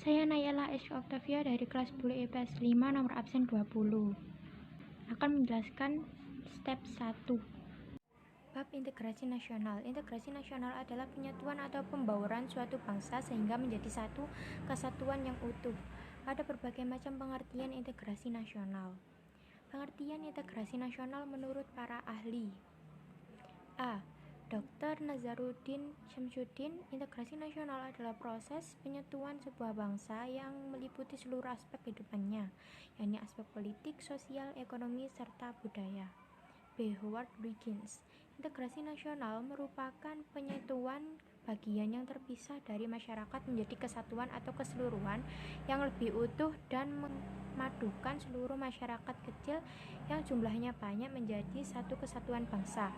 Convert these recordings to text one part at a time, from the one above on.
Saya Nayela S. Octavia dari kelas 10 IPS 5 nomor absen 20. Akan menjelaskan step 1. Bab integrasi nasional. Integrasi nasional adalah penyatuan atau pembauran suatu bangsa sehingga menjadi satu kesatuan yang utuh. Ada berbagai macam pengertian integrasi nasional. Pengertian integrasi nasional menurut para ahli. A. Dr. Nazaruddin Syamsuddin, integrasi nasional adalah proses penyatuan sebuah bangsa yang meliputi seluruh aspek kehidupannya, yakni aspek politik, sosial, ekonomi, serta budaya. B. Howard Wiggins, integrasi nasional merupakan penyatuan bagian yang terpisah dari masyarakat menjadi kesatuan atau keseluruhan yang lebih utuh dan memadukan seluruh masyarakat kecil yang jumlahnya banyak menjadi satu kesatuan bangsa.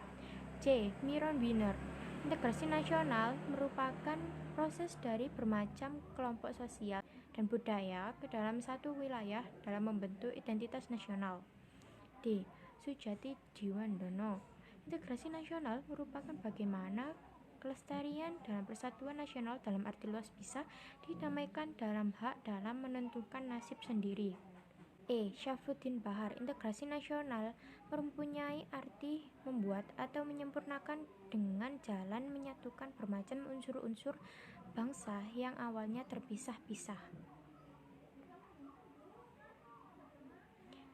C. Myron Wiener, integrasi nasional merupakan proses dari bermacam kelompok sosial dan budaya ke dalam satu wilayah dalam membentuk identitas nasional. D. Sujati Jiwandono, integrasi nasional merupakan bagaimana kelestarian dalam persatuan nasional dalam arti luas bisa didamaikan dalam hak dalam menentukan nasib sendiri. E. Syafruddin Bahar, integrasi nasional mempunyai arti membuat atau menyempurnakan dengan jalan menyatukan bermacam unsur-unsur bangsa yang awalnya terpisah-pisah.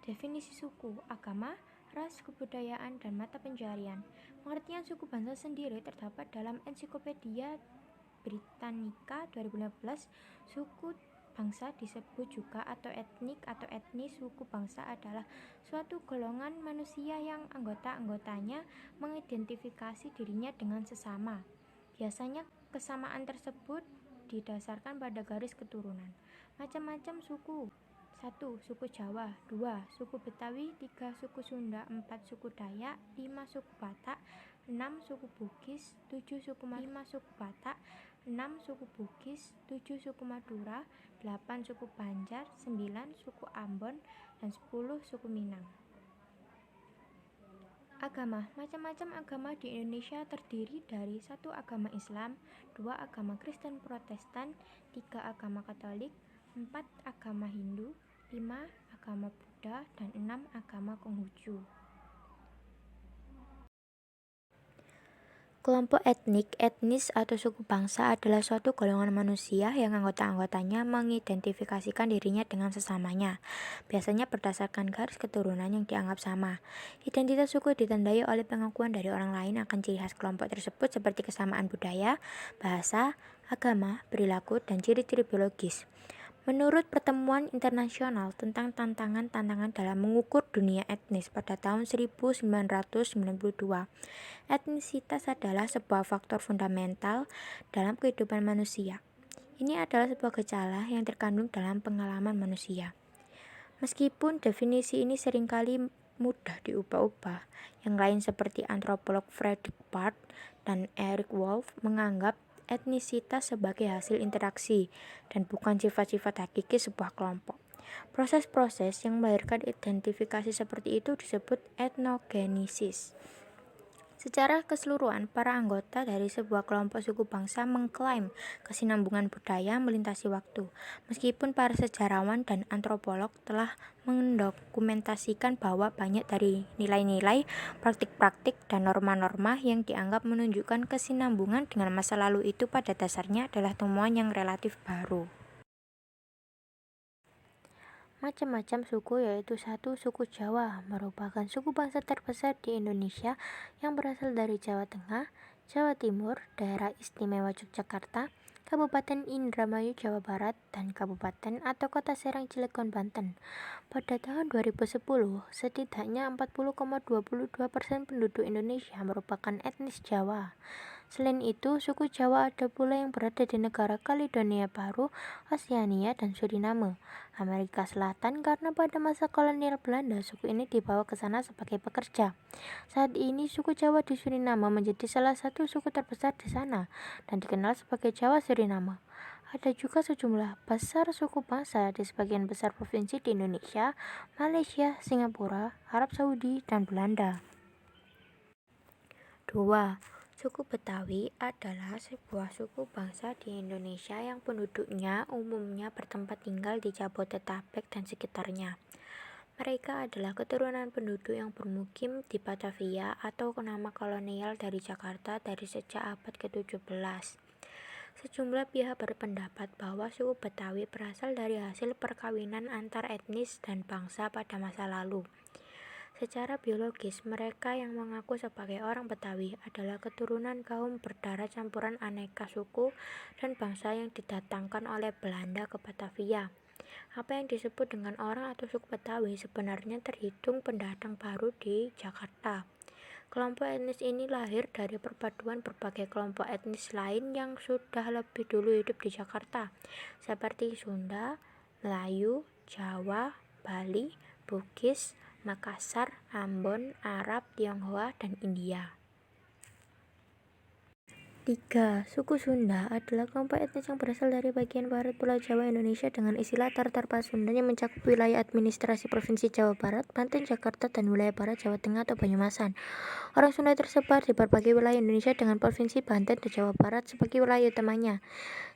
Definisi suku, agama, ras, kebudayaan, dan mata pencarian. Pengertian suku bangsa sendiri terdapat dalam Ensiklopedia Britannica 2015. Suku bangsa disebut juga atau etnik atau etnis. Suku bangsa adalah suatu golongan manusia yang anggota-anggotanya mengidentifikasi dirinya dengan sesama. Biasanya kesamaan tersebut didasarkan pada garis keturunan. Macam-macam suku. 1. Suku Jawa. 2. Suku Betawi. 3. Suku Sunda. 4. Suku Dayak. 5. Suku Batak. 6. Suku Bugis. 7. Suku 5. Suku Batak. 6. Suku Bugis. 7. Suku Madura. 8. Suku Banjar. 9. Suku Ambon. Dan 10. Suku Minang. Agama. Macam-macam agama di Indonesia terdiri dari 1. Agama Islam. 2. Agama Kristen Protestan. 3. Agama Katolik. 4. Agama Hindu. 5. Agama Buddha. Dan 6. Agama Konghucu. Kelompok etnik, etnis, atau suku bangsa adalah suatu golongan manusia yang anggota-anggotanya mengidentifikasikan dirinya dengan sesamanya, biasanya berdasarkan garis keturunan yang dianggap sama. Identitas suku ditandai oleh pengakuan dari orang lain akan ciri khas kelompok tersebut seperti kesamaan budaya, bahasa, agama, perilaku, dan ciri-ciri biologis. Menurut Pertemuan Internasional tentang Tantangan-Tantangan dalam Mengukur Dunia Etnis pada tahun 1992, etnisitas adalah sebuah faktor fundamental dalam kehidupan manusia. Ini adalah sebuah gejala yang terkandung dalam pengalaman manusia. Meskipun definisi ini seringkali mudah diubah-ubah, yang lain seperti antropolog Fredrik Barth dan Eric Wolf menganggap etnisitas sebagai hasil interaksi dan bukan sifat-sifat hakiki sebuah kelompok. Proses-proses yang melahirkan identifikasi seperti itu disebut etnogenesis. Secara keseluruhan, para anggota dari sebuah kelompok suku bangsa mengklaim kesinambungan budaya melintasi waktu, meskipun para sejarawan dan antropolog telah mendokumentasikan bahwa banyak dari nilai-nilai, praktik-praktik, dan norma-norma yang dianggap menunjukkan kesinambungan dengan masa lalu itu pada dasarnya adalah temuan yang relatif baru. Macam-macam suku, yaitu 1. Suku Jawa merupakan suku bangsa terbesar di Indonesia yang berasal dari Jawa Tengah, Jawa Timur, Daerah Istimewa Yogyakarta, Kabupaten Indramayu Jawa Barat, dan Kabupaten atau Kota Serang Cilegon Banten. Pada tahun 2010, setidaknya 40,22% penduduk Indonesia merupakan etnis Jawa. Selain itu, suku Jawa ada pula yang berada di negara Kaledonia Baru, Oseania, dan Suriname, Amerika Selatan, karena pada masa kolonial Belanda suku ini dibawa ke sana sebagai pekerja. Saat ini suku Jawa di Suriname menjadi salah satu suku terbesar di sana dan dikenal sebagai Jawa Suriname. Ada juga sejumlah besar suku bangsa di sebagian besar provinsi di Indonesia, Malaysia, Singapura, Arab Saudi, dan Belanda. 2. Suku Betawi adalah sebuah suku bangsa di Indonesia yang penduduknya umumnya bertempat tinggal di Jabodetabek dan sekitarnya. Mereka adalah keturunan penduduk yang bermukim di Batavia atau nama kolonial dari Jakarta dari sejak abad ke-17. Sejumlah pihak berpendapat bahwa suku Betawi berasal dari hasil perkawinan antar etnis dan bangsa pada masa lalu. Secara biologis, mereka yang mengaku sebagai orang Betawi adalah keturunan kaum berdarah campuran aneka suku dan bangsa yang didatangkan oleh Belanda ke Batavia. Apa yang disebut dengan orang atau suku Betawi sebenarnya terhitung pendatang baru di Jakarta. Kelompok etnis ini lahir dari perpaduan berbagai kelompok etnis lain yang sudah lebih dulu hidup di Jakarta, seperti Sunda, Melayu, Jawa, Bali, Bugis, Makassar, Ambon, Arab, Tionghoa, dan India. 3. Suku Sunda adalah kelompok etnis yang berasal dari bagian barat Pulau Jawa Indonesia dengan istilah Tartar Pasundan yang mencakup wilayah administrasi Provinsi Jawa Barat, Banten, Jakarta, dan wilayah barat Jawa Tengah atau Banyumasan. Orang Sunda tersebar di berbagai wilayah Indonesia dengan Provinsi Banten dan Jawa Barat sebagai wilayah utamanya.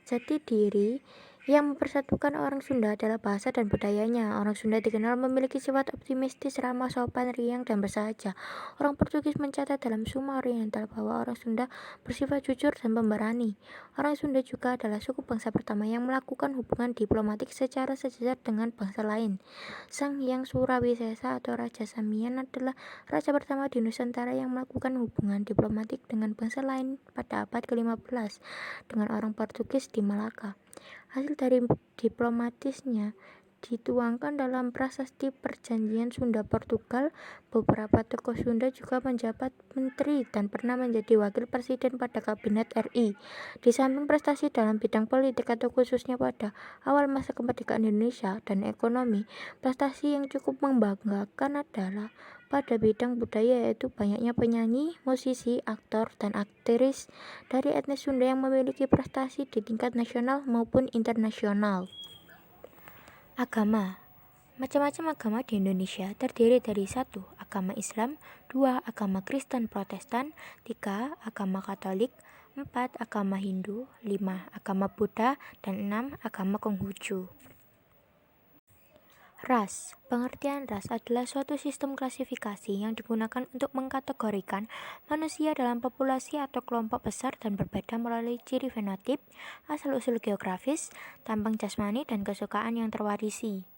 Jati diri yang mempersatukan orang Sunda adalah bahasa dan budayanya. Orang Sunda dikenal memiliki sifat optimistis, ramah, sopan, riang, dan bersahaja. Orang Portugis mencatat dalam Suma Oriental bahwa orang Sunda bersifat jujur dan pemberani. Orang Sunda juga adalah suku bangsa pertama yang melakukan hubungan diplomatik secara sejajar dengan bangsa lain. Sang Hyang Surawisesa atau Raja Samian adalah raja pertama di Nusantara yang melakukan hubungan diplomatik dengan bangsa lain pada abad ke-15 dengan orang Portugis di Malaka. Hasil dari diplomatisnya dituangkan dalam prasasti perjanjian Sunda-Portugal. Beberapa tokoh Sunda juga menjabat menteri dan pernah menjadi wakil presiden pada kabinet RI. Di samping prestasi dalam bidang politik atau khususnya pada awal masa kemerdekaan Indonesia dan ekonomi, prestasi yang cukup membanggakan adalah pada bidang budaya, yaitu banyaknya penyanyi, musisi, aktor, dan aktris dari etnis Sunda yang memiliki prestasi di tingkat nasional maupun internasional. Agama. Macam-macam agama di Indonesia terdiri dari 1. Agama Islam, 2. Agama Kristen Protestan, 3. Agama Katolik, 4. Agama Hindu, 5. Agama Buddha, dan 6. Agama Konghucu. Ras. Pengertian ras adalah suatu sistem klasifikasi yang digunakan untuk mengkategorikan manusia dalam populasi atau kelompok besar dan berbeda melalui ciri fenotip, asal-usul geografis, tampang jasmani, dan kesukaan yang terwarisi.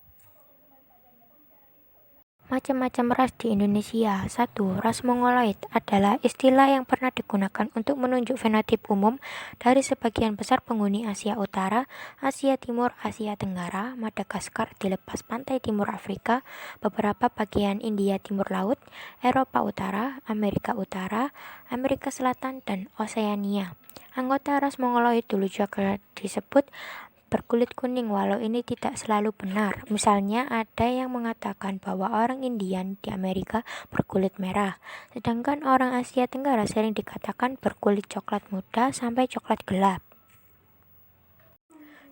Macam-macam ras di Indonesia. 1. Ras Mongoloid adalah istilah yang pernah digunakan untuk menunjuk fenotip umum dari sebagian besar penghuni Asia Utara, Asia Timur, Asia Tenggara, Madagaskar di lepas pantai timur Afrika, beberapa bagian India Timur Laut, Eropa Utara, Amerika Utara, Amerika Selatan, dan Oseania. Anggota ras Mongoloid dulu juga disebut berkulit kuning, walau ini tidak selalu benar. Misalnya ada yang mengatakan bahwa orang Indian di Amerika berkulit merah, sedangkan orang Asia Tenggara sering dikatakan berkulit coklat muda sampai coklat gelap.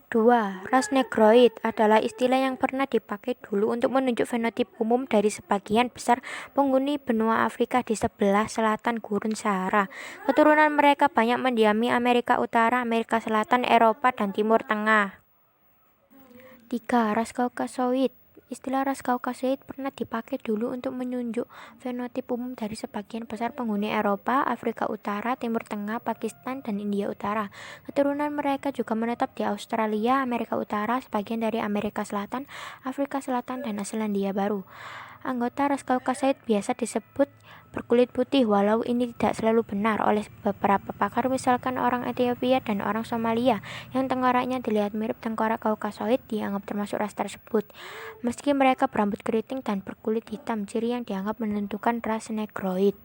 2. Ras Negroid adalah istilah yang pernah dipakai dulu untuk menunjuk fenotip umum dari sebagian besar penghuni benua Afrika di sebelah selatan Gurun Sahara. Keturunan mereka banyak mendiami Amerika Utara, Amerika Selatan, Eropa, dan Timur Tengah. 3. Ras Kaukasoid. Istilah ras Kaukasoid pernah dipakai dulu untuk menunjuk fenotip umum dari sebagian besar penghuni Eropa, Afrika Utara, Timur Tengah, Pakistan, dan India Utara. Keturunan mereka juga menetap di Australia, Amerika Utara, sebagian dari Amerika Selatan, Afrika Selatan, dan Selandia Baru. Anggota ras Kaukasoid biasa disebut berkulit putih, walau ini tidak selalu benar oleh beberapa pakar, misalkan orang Ethiopia dan orang Somalia yang tengkoraknya dilihat mirip tengkorak Kaukasoid dianggap termasuk ras tersebut, meski mereka berambut keriting dan berkulit hitam, ciri yang dianggap menentukan ras Negroid.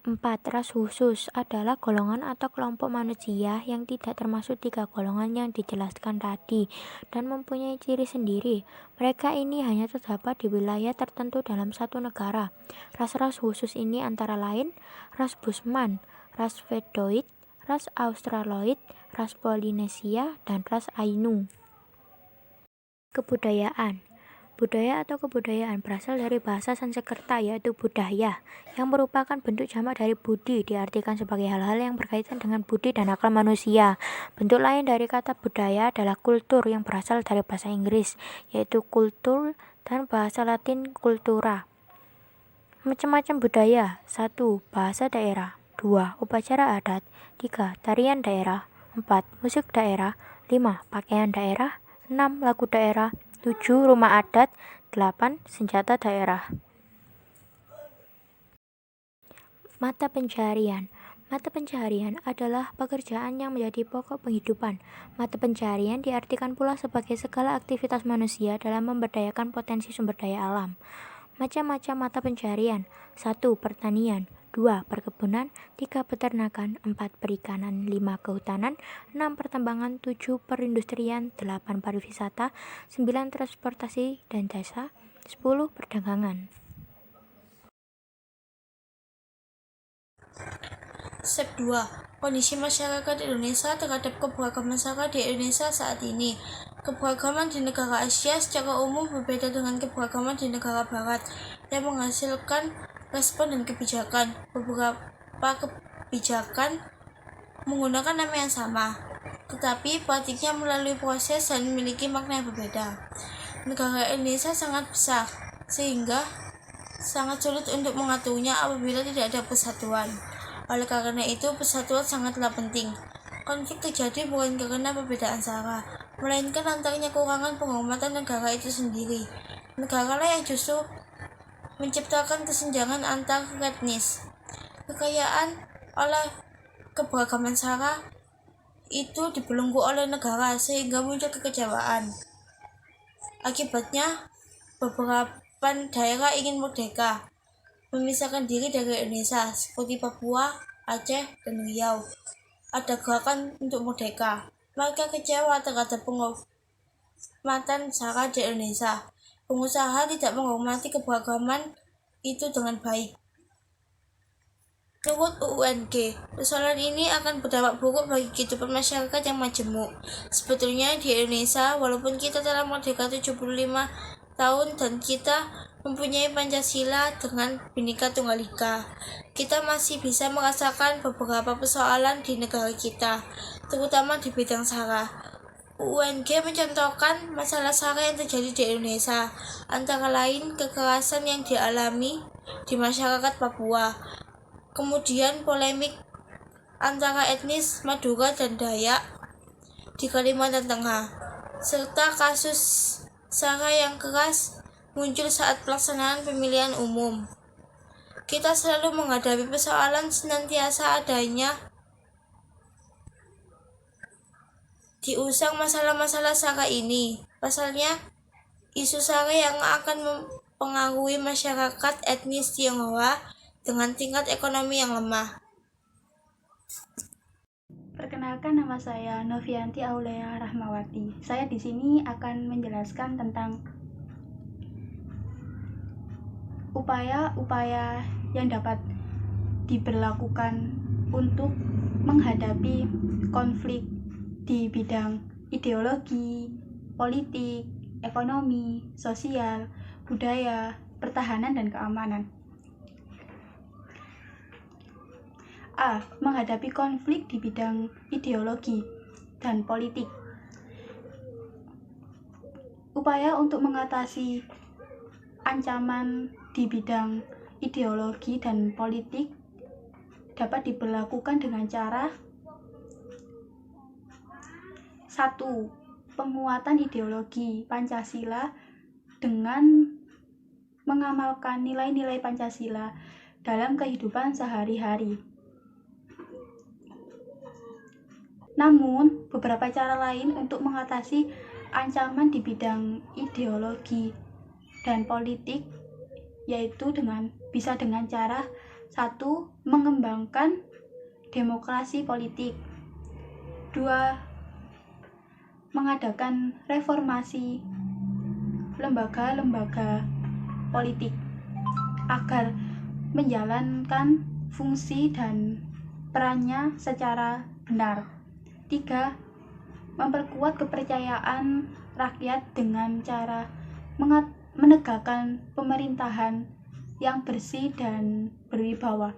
4. Ras khusus adalah golongan atau kelompok manusia yang tidak termasuk 3 golongan yang dijelaskan tadi dan mempunyai ciri sendiri. Mereka ini hanya terdapat di wilayah tertentu dalam satu negara. Ras-ras khusus ini antara lain ras Bushman, ras Veddoid, ras Australoid, ras Polinesia, dan ras Ainu. Kebudayaan. Budaya atau kebudayaan berasal dari bahasa Sanskerta yaitu budaya, yang merupakan bentuk jamak dari budi, diartikan sebagai hal-hal yang berkaitan dengan budi dan akal manusia. Bentuk lain dari kata budaya adalah kultur yang berasal dari bahasa Inggris, yaitu kultur dan bahasa Latin cultura. Macam-macam budaya. 1. Bahasa daerah. 2. Upacara adat. 3. Tarian daerah. 4. Musik daerah. 5. Pakaian daerah. 6. Lagu daerah. 7. Rumah adat. 8. Senjata daerah. Mata pencaharian. Mata pencaharian adalah pekerjaan yang menjadi pokok penghidupan. Mata pencaharian diartikan pula sebagai segala aktivitas manusia dalam memberdayakan potensi sumber daya alam. Macam-macam mata pencaharian. 1. Pertanian. 2. Perkebunan. 3. Peternakan. 4. Perikanan. 5. Kehutanan. 6. Pertambangan. 7. Perindustrian. 8. Pariwisata. 9. Transportasi dan jasa. 10. Perdagangan. Step 2. Kondisi masyarakat Indonesia terhadap keberagaman sara di Indonesia saat ini. Keberagaman di negara Asia secara umum berbeda dengan keberagaman di negara Barat yang menghasilkan respon dan kebijakan. Beberapa kebijakan menggunakan nama yang sama, tetapi praktiknya melalui proses dan memiliki makna yang berbeda. Negara Indonesia sangat besar, sehingga sangat sulit untuk mengaturnya apabila tidak ada persatuan. Oleh karena itu, persatuan sangatlah penting. Konflik terjadi bukan karena perbedaan sara, melainkan antaranya kekurangan penghormatan negara itu sendiri. Negara lah yang justru menciptakan kesenjangan antar etnis. Kekayaan oleh keberagaman sara itu dibelenggu oleh negara sehingga muncul kekecewaan. Akibatnya, beberapa daerah ingin merdeka, memisahkan diri dari Indonesia seperti Papua, Aceh, dan Riau. Ada gerakan untuk merdeka. Mereka kecewa terhadap penghormatan sara di Indonesia. Pengusaha tidak menghormati keberagaman itu dengan baik. Menurut UUNG, persoalan ini akan berdampak buruk bagi kehidupan masyarakat yang majemuk. Sebetulnya di Indonesia, walaupun kita telah merdeka 75 tahun dan kita mempunyai Pancasila dengan Bhinneka Tunggal Ika, kita masih bisa merasakan beberapa persoalan di negara kita, terutama di bidang sara. UUNG mencontohkan masalah sara yang terjadi di Indonesia, antara lain kekerasan yang dialami di masyarakat Papua, kemudian polemik antara etnis Madura dan Dayak di Kalimantan Tengah, serta kasus sara yang keras muncul saat pelaksanaan pemilihan umum. Kita selalu menghadapi persoalan senantiasa adanya diusang masalah-masalah sara ini. Pasalnya, isu sara yang akan mempengaruhi masyarakat etnis Tionghoa dengan tingkat ekonomi yang lemah. Perkenalkan, nama saya Novianti Aulia Rahmawati. Saya di sini akan menjelaskan tentang upaya-upaya yang dapat diberlakukan untuk menghadapi konflik di bidang ideologi, politik, ekonomi, sosial, budaya, pertahanan, dan keamanan. A. Menghadapi konflik di bidang ideologi dan politik. Upaya untuk mengatasi ancaman di bidang ideologi dan politik dapat diberlakukan dengan cara 1. Penguatan ideologi Pancasila dengan mengamalkan nilai-nilai Pancasila dalam kehidupan sehari-hari. Namun, beberapa cara lain untuk mengatasi ancaman di bidang ideologi dan politik yaitu bisa dengan cara 1. Mengembangkan demokrasi politik, 2. Mengadakan reformasi lembaga-lembaga politik agar menjalankan fungsi dan perannya secara benar, 3. Memperkuat kepercayaan rakyat dengan cara menegakkan pemerintahan yang bersih dan berwibawa.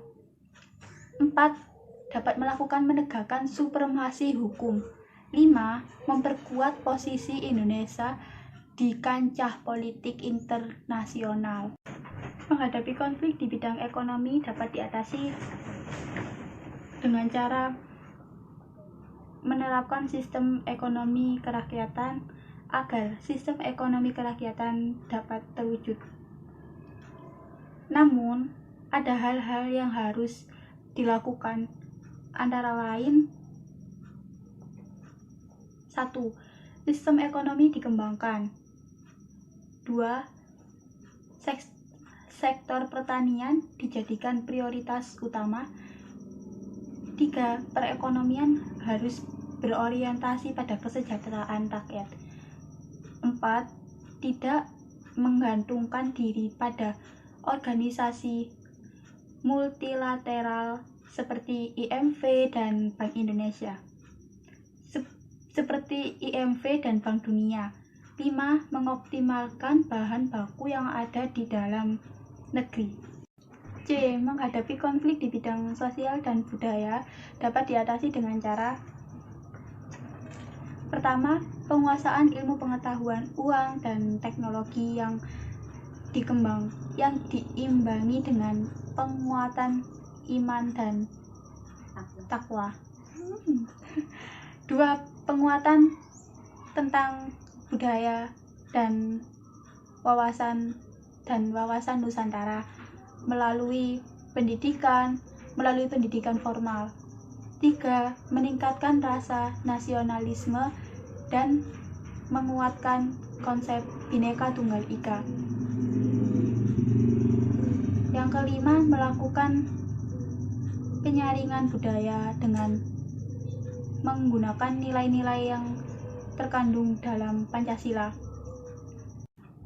4. Dapat melakukan menegakkan supremasi hukum. 5. Memperkuat posisi Indonesia di kancah politik internasional. Menghadapi konflik di bidang ekonomi dapat diatasi dengan cara menerapkan sistem ekonomi kerakyatan agar sistem ekonomi kerakyatan dapat terwujud. Namun, ada hal-hal yang harus dilakukan, antara lain 1. Sistem ekonomi dikembangkan. 2. Sektor pertanian dijadikan prioritas utama. 3. Perekonomian harus berorientasi pada kesejahteraan rakyat. 4. Tidak menggantungkan diri pada organisasi multilateral seperti IMF dan Bank Indonesia. Seperti IMF dan Bank Dunia. 5. Mengoptimalkan bahan baku yang ada di dalam negeri. C. Menghadapi konflik di bidang sosial dan budaya dapat diatasi dengan cara: pertama, penguasaan ilmu pengetahuan, uang, dan teknologi yang diimbangi dengan penguatan iman dan takwa. 2. Penguatan tentang budaya dan wawasan Nusantara melalui pendidikan formal. 3. Meningkatkan rasa nasionalisme dan menguatkan konsep Bhinneka Tunggal Ika. Yang kelima, melakukan penyaringan budaya dengan menggunakan nilai-nilai yang terkandung dalam Pancasila.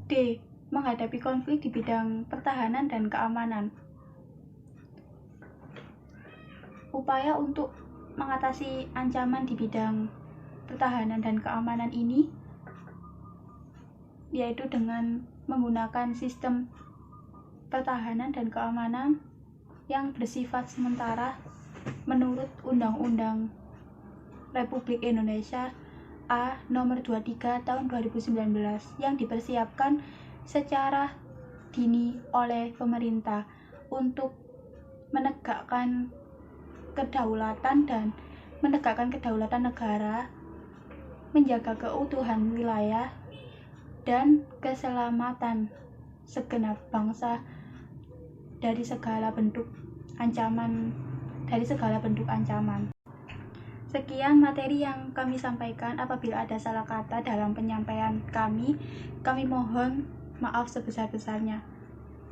D. Menghadapi konflik di bidang pertahanan dan keamanan. Upaya untuk mengatasi ancaman di bidang pertahanan dan keamanan ini yaitu dengan menggunakan sistem pertahanan dan keamanan yang bersifat sementara menurut Undang-Undang Republik Indonesia A Nomor 23 Tahun 2019 yang dipersiapkan secara dini oleh pemerintah untuk menegakkan kedaulatan negara, menjaga keutuhan wilayah dan keselamatan segenap bangsa dari segala bentuk ancaman. Sekian materi yang kami sampaikan. Apabila ada salah kata dalam penyampaian kami mohon maaf sebesar-besarnya.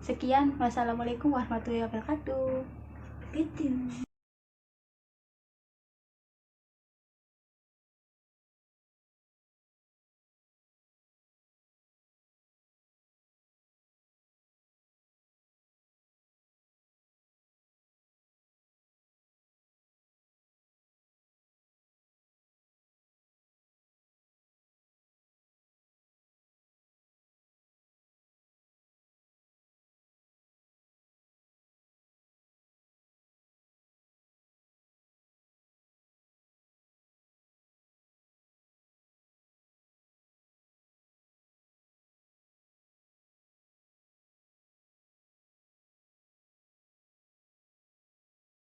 Sekian, wassalamualaikum warahmatullahi wabarakatuh.